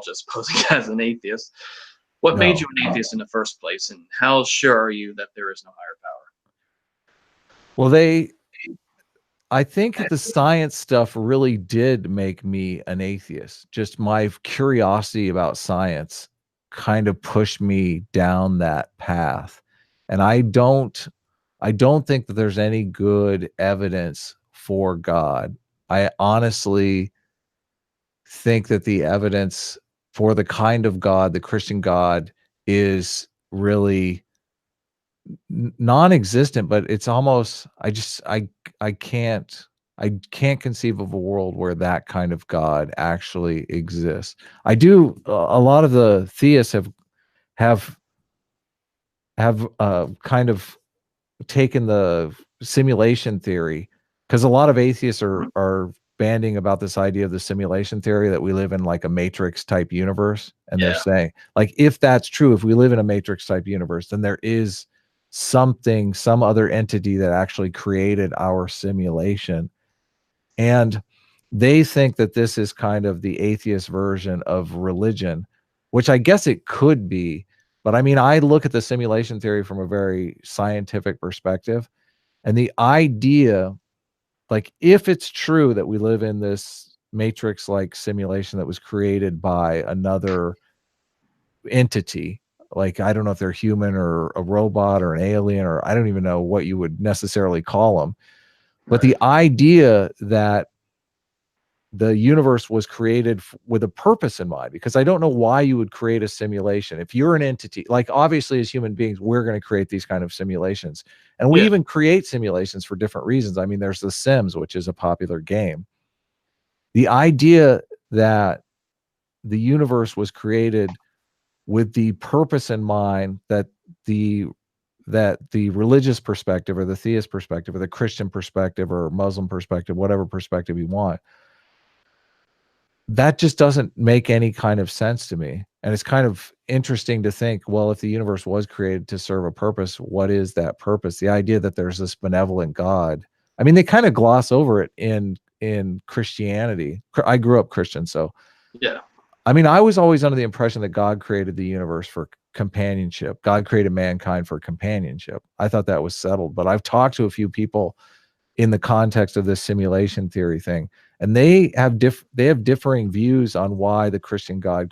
just posing as an atheist. What made No. you an atheist in the first place, and how sure are you that there is no higher power? Well, I think the science stuff really did make me an atheist. Just my curiosity about science kind of pushed me down that path. And I don't think that there's any good evidence for God. I honestly think that the evidence for the kind of God, the Christian God, is really non-existent, but it's almost I can't I can't conceive of a world where that kind of God actually exists. I do a lot of the theists have kind of taken the simulation theory, because a lot of atheists are banding about this idea of the simulation theory, that we live in like a matrix type universe, and they're Yeah, saying, like, if that's true, if we live in a matrix type universe, then there is something, some other entity that actually created our simulation. And they think that this is kind of the atheist version of religion, which I guess it could be. But I mean, I look at the simulation theory from a very scientific perspective. And the idea, like, if it's true that we live in this matrix like simulation that was created by another entity, like, I don't know if they're human or a robot or an alien, or I don't even know what you would necessarily call them. But right. the idea that the universe was created with a purpose in mind, because I don't know why you would create a simulation if you're an entity. Like, obviously as human beings, we're going to create these kind of simulations, and we Yeah, even create simulations for different reasons. I mean, there's The Sims, which is a popular game. The idea that the universe was created with the purpose in mind, the the religious perspective or the theist perspective or the Christian perspective or Muslim perspective, whatever perspective you want, that just doesn't make any kind of sense to me. And it's kind of interesting to think, well, if the universe was created to serve a purpose, what is that purpose? The idea that there's this benevolent God. I mean, they kind of gloss over it in Christianity. I grew up Christian, so yeah, I mean, I was always under the impression that God created the universe for companionship. God created mankind for companionship. I thought that was settled, but I've talked to a few people in the context of this simulation theory thing, and they have differing views on why the Christian God